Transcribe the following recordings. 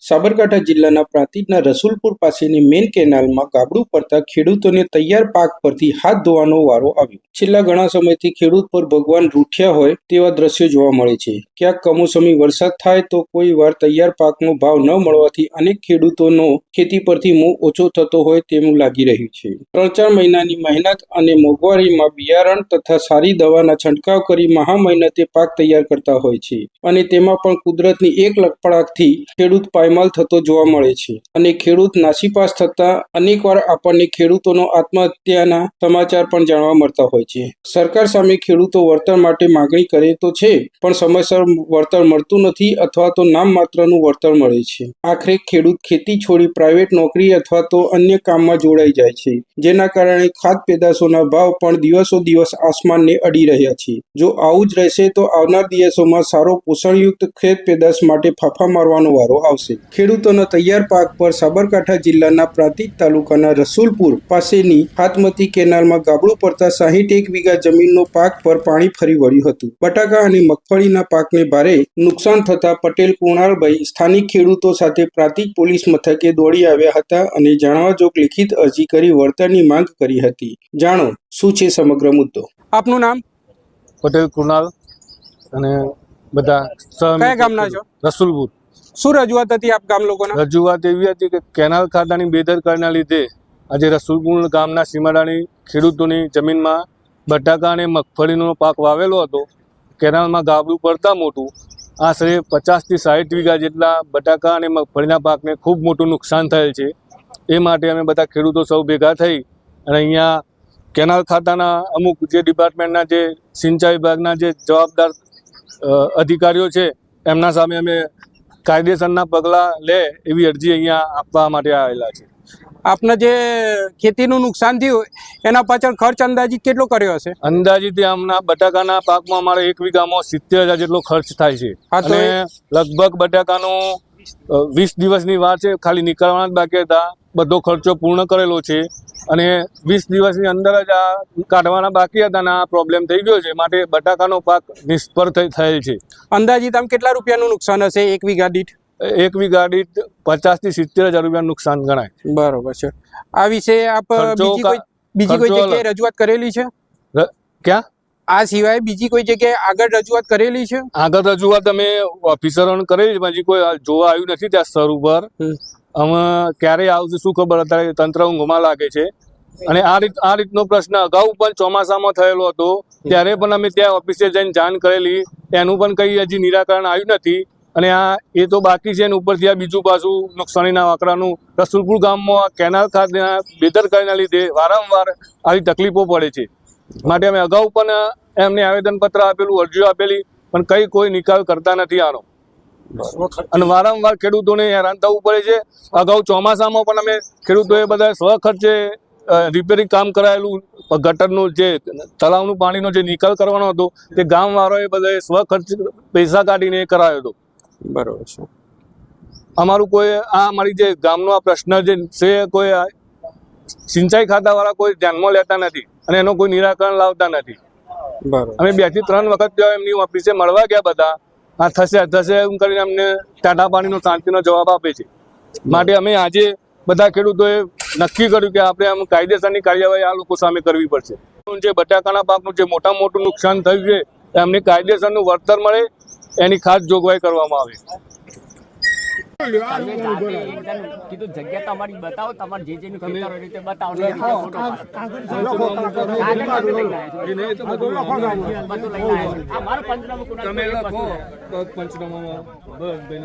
સાબરકાંઠા જિલ્લાના પ્રાંતિજના રસુલપુર પાસેની મેઇન કેનાલમાં ગાબડું પડતા ખેડૂતોને તૈયાર પાક પરથી હાથ ધોવાનો વારો આવ્યો। છેલ્લા ઘણા સમયથી ખેડૂત પર ભગવાન રૂઠ્યા હોય તેવા દ્રશ્યો જોવા મળે છે। ક્યાંક કમોસમી વરસાદ થાય તો કોઈ વાર તૈયાર પાકનો ભાવ ન મળવાથી અનેક ખેડૂતોનો ખેતી પરથી મોહ ઓછો થતો હોય તેવું લાગી રહ્યું છે। 3-4 મહિનાની મહેનત અને મોંઘવારીમાં બિયારણ તથા સારી દવાના છંટકાવ કરી મહા મહેનતે પાક તૈયાર કરતા હોય છે અને તેમાં પણ કુદરતની એક લપડાકથી ખેડૂત પાયમાલ થતો જોવા મળે છે અને ખેડૂત નાસીપાસ થતા અનેકવાર આપણને ખેડૂતોનો આત્મહત્યાના સમાચાર પણ જાણવા મળતા હોય છે। સરકાર સામે ખેડૂતો વળતર માટે માંગણી કરે તો છે પણ સમયસર વળતર મળતું નથી અથવા તો નામ માત્રનું વળતર મળે છે। આખરે ખેડૂત ખેતી છોડી પ્રાઇવેટ નોકરી અથવા તો અન્ય કામમાં જોડાઈ જાય છે, જેના કારણે ખાદ્ય પેદાશોના ભાવ પણ દિવસો દિવસ આસમાનને અડી રહ્યા છે। જો આવું જ રહેશે તો આવનાર દિવસોમાં સારો પોષણયુક્ત ખેત પેદાશ માટે ફાફા મારવાનો વારો આવશે। ખેડૂતોના તૈયાર પાક પર સાબરકાંઠા જિલ્લાના પ્રાંતિજ તાલુકાના રસુલપુર પાસેની હાથમતી કેનાલમાં ગાબડું પડતા 61 વીઘા જમીનનો પાક પર પાણી ફરી વળ્યું હતું। બટાકા અને મગફળીના પાકને ભારે નુકસાન થતા પટેલ કુણાલભાઈ સ્થાનિક ખેડૂતો સાથે પ્રાંતિજ પોલીસ મથકે દોડી આવ્યા હતા અને જાણવાજોગ લેખિત અરજી કરી વળતરની માંગ કરી હતી। જાણો શું છે સમગ્ર મુદ્દો। આપનું નામ? પટેલ કુણાલ અને બધા કયા ગામના છો? રસુલપુર। શું રજૂઆત હતી આપ ગામ લોકોના? રજૂઆત એવી હતી કે કેનાલ ખાતાની બેદરકારીના લીધે આજે રસુલપુર ગામના સીમાડાની ખેડૂતોની જમીનમાં બટાકા અને મગફળીનો પાક વાવેલો હતો। કેનાલમાં ગાબડું પડતા મોટું આશરે 50 થી 60 વીઘા જેટલા બટાકા અને મગફળીના પાકને ખૂબ મોટું નુકસાન થયેલ છે। એ માટે અમે બધા ખેડૂતો સૌ ભેગા થઈ અને અહીંયા કેનાલ ખાતાના અમુક જે ડિપાર્ટમેન્ટના જે સિંચાઈ વિભાગના જે જવાબદાર અધિકારીઓ છે એમના સામે અમે કાયદેસરના પગલાં લે એવી અરજી અહીંયા આપવા માટે આવેલા છે। આપને જે ખેતીનું નુકસાન થયું એના પાછળ ખર્ચ અંદાજિત કેટલો કર્યો હશે? અંદાજિત આમના બટાકાના પાકમાં અમારે 1 વીઘામાં 70,000 જેટલો ખર્ચ થાય છે અને લગભગ બટાકાનો 20 દિવસની વાર છે, ખાલી નીકળવાના જ બાકી હતા। બધો ખર્ચો પૂર્ણ કરેલો છે અને 20 દિવસની અંદર જ આ કાઢવાના બાકી હતા અને આ પ્રોબ્લેમ થઈ ગયો છે, માટે બટાકાનો પાક નિષ્ફળ થયેલ છે। અંદાજિત આમ કેટલા રૂપિયાનું નુકસાન હશે 1 વીઘા દીઠ? 1 વીઘા દીઠ 50 થી 70,000 રૂપિયાનું નુકસાન ગણાય। બરોબર છે। આ વિશે આપ બીજી કોઈ જગ્યાએ રજૂઆત કરેલી છે? ક્યાં? આ સિવાય બીજી કોઈ જગ્યાએ આગળ રજૂઆત કરેલી છે? આગળ રજૂઆત અમે ઓફિસરોને કરેલી છે, હજી કોઈ જોવા આવ્યું નથી ત્યાં સ્થળ ઉપર। અમે ક્યારે આવશે શું ખબર, અત્યારે તંત્ર ઊંઘમાં લાગે છે। અને આ રીતનો પ્રશ્ન અગાઉ પણ ચોમાસામાં થયેલો હતો, ત્યારે પણ અમે ત્યાં ઓફિસે જઈને જાણ કરેલી, એનું પણ કંઈ હજી નિરાકરણ આવ્યું નથી। અને એ તો બાકી છે ને ઉપરથી આ બીજું પાછું નુકસાનીના આંકડાનું રસુલપુર ગામમાં કેનાલ ખાતેના બેદરકારીના લીધે વારંવાર આવી તકલીફો પડે છે। માટે અમે અગાઉ પણ એમને આવેદનપત્ર આપેલું, અરજીઓ આપેલી, પણ કંઈ કોઈ નિકાલ કરતા નથી આનો અને વારંવાર ખેડૂતોને હેરાન થવું પડે છે। અગાઉ ચોમાસામાં પણ અમે ખેડૂતોએ બધા સ્વખર્ચે રિપેરિંગ કામ કરાયેલું, ગટરનું જે તળાવનું પાણીનો જે નિકાલ કરવાનો હતો તે ગામવાળાએ બધાએ સ્વખર્ચ પૈસા કાઢીને કરાયો હતો। બરોબર છે। અમારું કોઈ અમારી જે ગામનો આ પ્રશ્ન જે છે કોઈ સિંચાઈ ખાતાવાળા કોઈ ધ્યાનમાં લેતા નથી અને એનો કોઈ નિરાકરણ લાવતા નથી। બરોબર। અમે 2 થી 3 વખત એમની ઓફિસે મળવા ગયા, બધા આ થશે એમ કરીને અમને ટાટા પાણીનો શાંતિનો જવાબ આપે છે। માટે અમે આજે બધા ખેડૂતોએ નક્કી કર્યું કે આપણે આમ કાયદેસરની કાર્યવાહી આ લોકો સામે કરવી પડશે। જે બટાકાના પાકનું જે મોટું નુકસાન થયું છે એમને કાયદેસરનું વળતર મળે એની ખાસ જોગવાઈ કરવામાં આવે। કીધું જગ્યા તમારી બતાવો, તમારે જે જેની ખેતર હોય રીતે બતાવો।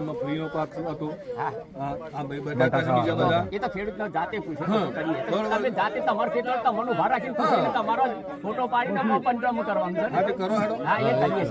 મગફળીનો પાક હતો, એ તો ખેડૂતનો જાતે પૂછે, તમે જાતે તમારું ખેતર તમારું ભાર રાખીને પૂછીને તમારો ફોટો પાડીને પંચનામું કરવાનું છે। હા, એ કરીએ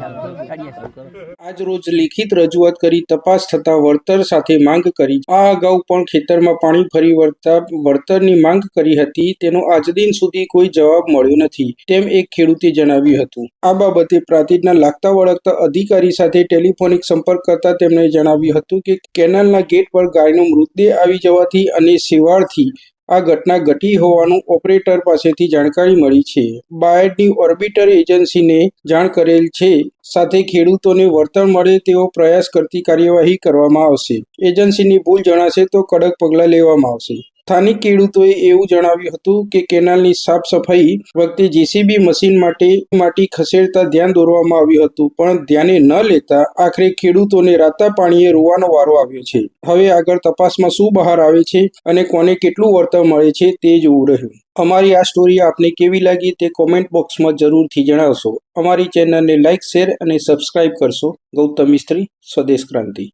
છીએ। આજ રોજ લેખિત રજૂઆત કરી તપાસ થતા વળતર સાથે માંગ કરી। આ અગાઉ પણ ખેતરમાં પાણી ફરી વળતા વળતરની માંગ કરી હતી, તેનો આજ દિન સુધી કોઈ જવાબ મળ્યો નથી તેમ એક ખેડૂતે જણાવ્યું હતું। આ બાબતે પ્રાંતિજના લાગતા વળગતા અધિકારી સાથે ટેલિફોનિક સંપર્ક કરતા તેમણે જણાવ્યું હતું કે કેનાલના ગેટ પર ગાયનો મૃતદેહ આવી જવાથી અને શેવાળથી આ ઘટના ઘટી હોવાનું ઓપરેટર પાસેથી જાણકારી મળી છે. બાયડની ઓર્બિટર એજન્સીને જાણ કરેલ છે. સાથે ખેડૂતોને વળતર મળે તેવો પ્રયાસ કરતી કાર્યવાહી કરવામાં આવશે. એજન્સીની ભૂલ જણાશે તો કડક પગલાં લેવામાં આવશે. સ્થાનિક ખેડૂતોએ એવું જણાવ્યું હતું કે કેનાલની સાફ સફાઈ વખતે જેસીબી મશીન માટે માટી ખસેડતા ધ્યાન દોરવામાં આવ્યું હતું, પણ ધ્યાને ન લેતા આખરે ખેડૂતોને રાતા પાણીએ રોવાનો વારો આવ્યો છે. હવે આગળ તપાસમાં શું બહાર આવે છે અને કોને કેટલું વળતર મળે છે તે જોવું રહ્યું. અમારી આ સ્ટોરી આપને કેવી લાગી તે કોમેન્ટ બોક્સમાં જરૂરથી જણાવશો. અમારી ચેનલને લાઇક, શેર અને સબસ્ક્રાઇબ કરશો. ગૌતમ મિસ્ત્રી, સ્વદેશ ક્રાંતિ.